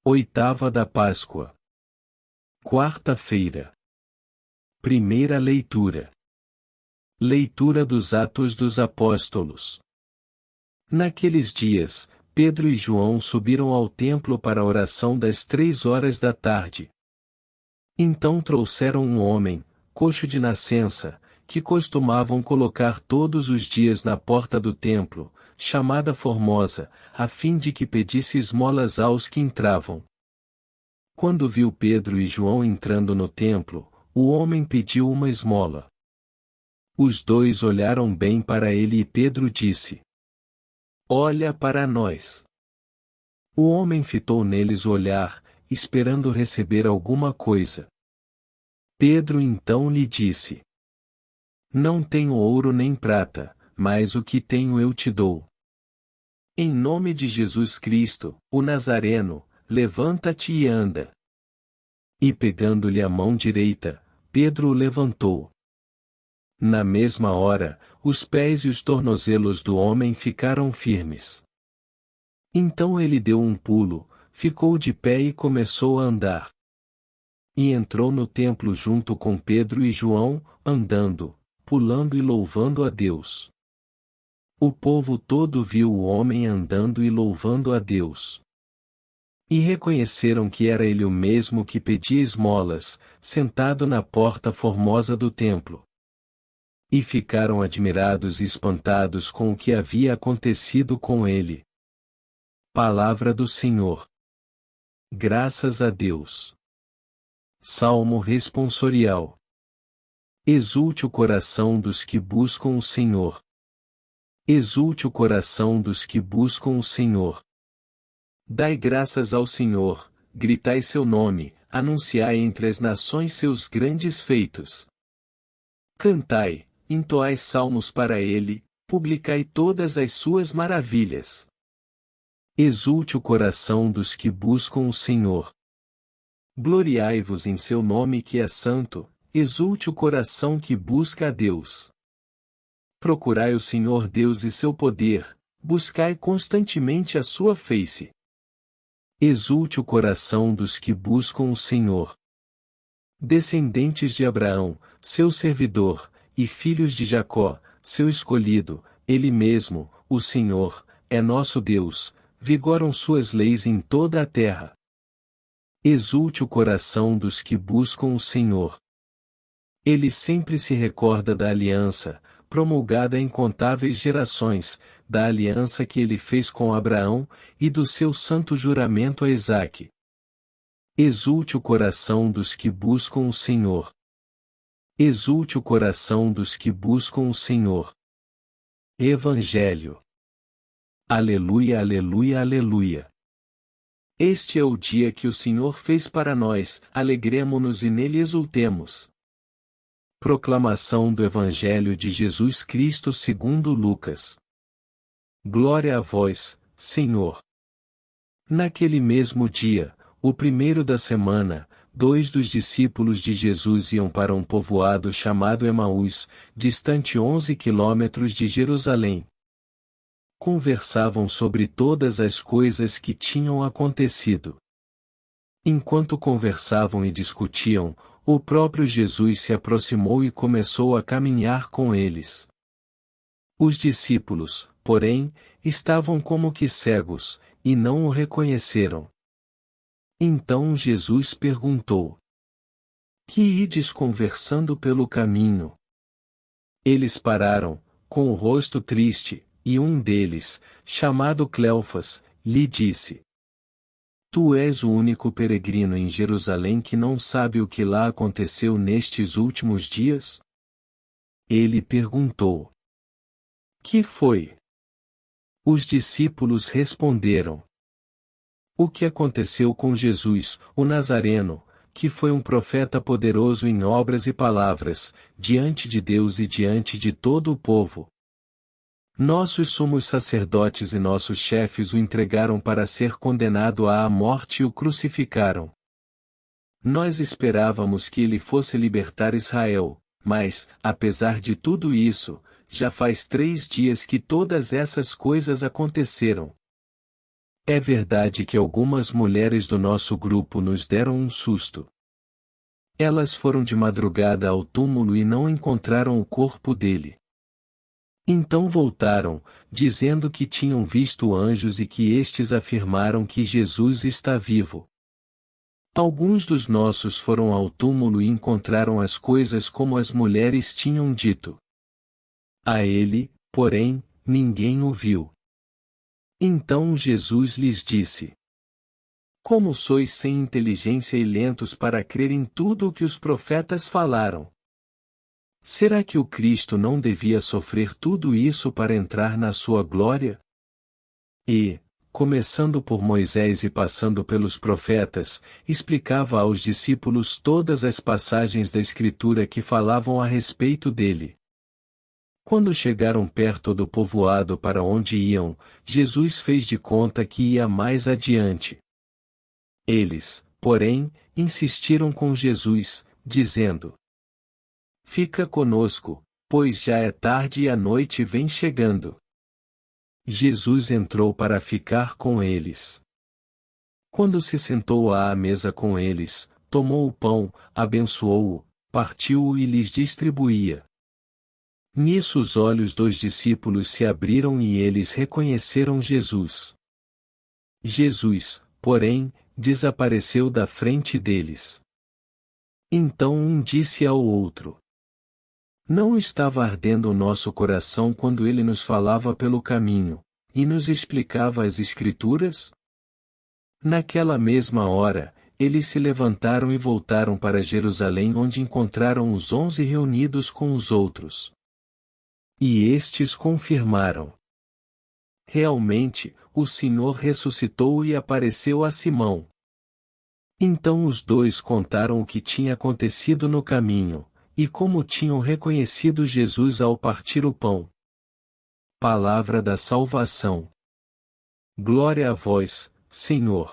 Oitava da Páscoa. Quarta-feira. Primeira leitura. Leitura dos Atos dos Apóstolos. Naqueles dias, Pedro e João subiram ao templo para a oração das 3 horas da tarde. Então trouxeram um homem, coxo de nascença, que costumavam colocar todos os dias na porta do templo, chamada Formosa, a fim de que pedisse esmolas aos que entravam. Quando viu Pedro e João entrando no templo, o homem pediu uma esmola. Os dois olharam bem para ele e Pedro disse: "Olha para nós." O homem fitou neles o olhar, esperando receber alguma coisa. Pedro então lhe disse: "Não tenho ouro nem prata, mas o que tenho eu te dou. Em nome de Jesus Cristo, o Nazareno, levanta-te e anda." E pegando-lhe a mão direita, Pedro o levantou. Na mesma hora, os pés e os tornozelos do homem ficaram firmes. Então ele deu um pulo, ficou de pé e começou a andar. E entrou no templo junto com Pedro e João, andando, pulando e louvando a Deus. O povo todo viu o homem andando e louvando a Deus. E reconheceram que era ele o mesmo que pedia esmolas, sentado na porta formosa do templo. E ficaram admirados e espantados com o que havia acontecido com ele. Palavra do Senhor. Graças a Deus. Salmo responsorial. Exulte o coração dos que buscam o Senhor. Exulte o coração dos que buscam o Senhor. Dai graças ao Senhor, gritai seu nome, anunciai entre as nações seus grandes feitos. Cantai, entoai salmos para ele, publicai todas as suas maravilhas. Exulte o coração dos que buscam o Senhor. Gloriai-vos em seu nome que é santo, exulte o coração que busca a Deus. Procurai o Senhor Deus e seu poder, buscai constantemente a sua face. Exulte o coração dos que buscam o Senhor. Descendentes de Abraão, seu servidor, e filhos de Jacó, seu escolhido, ele mesmo, o Senhor, é nosso Deus, vigoram suas leis em toda a terra. Exulte o coração dos que buscam o Senhor. Ele sempre se recorda da aliança, promulgada em incontáveis gerações, da aliança que ele fez com Abraão, e do seu santo juramento a Isaque. Exulte o coração dos que buscam o Senhor. Exulte o coração dos que buscam o Senhor. Evangelho. Aleluia, aleluia, aleluia. Este é o dia que o Senhor fez para nós, alegremo-nos e nele exultemos. Proclamação do Evangelho de Jesus Cristo segundo Lucas. Glória a vós, Senhor. Naquele mesmo dia, o primeiro da semana, 2 dos discípulos de Jesus iam para um povoado chamado Emaús, distante 11 quilômetros de Jerusalém. Conversavam sobre todas as coisas que tinham acontecido. Enquanto conversavam e discutiam, o próprio Jesus se aproximou e começou a caminhar com eles. Os discípulos, porém, estavam como que cegos, e não o reconheceram. Então Jesus perguntou: "Que ides conversando pelo caminho?" Eles pararam, com o rosto triste, e um deles, chamado Cleofas, lhe disse: "Tu és o único peregrino em Jerusalém que não sabe o que lá aconteceu nestes últimos dias?" Ele perguntou: "Que foi?" Os discípulos responderam: "O que aconteceu com Jesus, o Nazareno, que foi um profeta poderoso em obras e palavras, diante de Deus e diante de todo o povo. Nossos sumos sacerdotes e nossos chefes o entregaram para ser condenado à morte e o crucificaram. Nós esperávamos que ele fosse libertar Israel, mas, apesar de tudo isso, já faz 3 dias que todas essas coisas aconteceram. É verdade que algumas mulheres do nosso grupo nos deram um susto. Elas foram de madrugada ao túmulo e não encontraram o corpo dele. Então voltaram, dizendo que tinham visto anjos e que estes afirmaram que Jesus está vivo. Alguns dos nossos foram ao túmulo e encontraram as coisas como as mulheres tinham dito. A ele, porém, ninguém o viu. Então Jesus lhes disse: Como sois sem inteligência e lentos para crer em tudo o que os profetas falaram? Será que o Cristo não devia sofrer tudo isso para entrar na sua glória? E, começando por Moisés e passando pelos profetas, explicava aos discípulos todas as passagens da Escritura que falavam a respeito dele. Quando chegaram perto do povoado para onde iam, Jesus fez de conta que ia mais adiante. Eles, porém, insistiram com Jesus, dizendo: Fica conosco, pois já é tarde e a noite vem chegando. Jesus entrou para ficar com eles. Quando se sentou à mesa com eles, tomou o pão, abençoou-o, partiu-o e lhes distribuía. Nisso os olhos dos discípulos se abriram e eles reconheceram Jesus. Jesus, porém, desapareceu da frente deles. Então um disse ao outro: Não estava ardendo o nosso coração quando ele nos falava pelo caminho, e nos explicava as Escrituras? Naquela mesma hora, eles se levantaram e voltaram para Jerusalém, onde encontraram os 11 reunidos com os outros. E estes confirmaram: Realmente, o Senhor ressuscitou e apareceu a Simão. Então os dois contaram o que tinha acontecido no caminho, e como tinham reconhecido Jesus ao partir o pão. Palavra da salvação. Glória a vós, Senhor.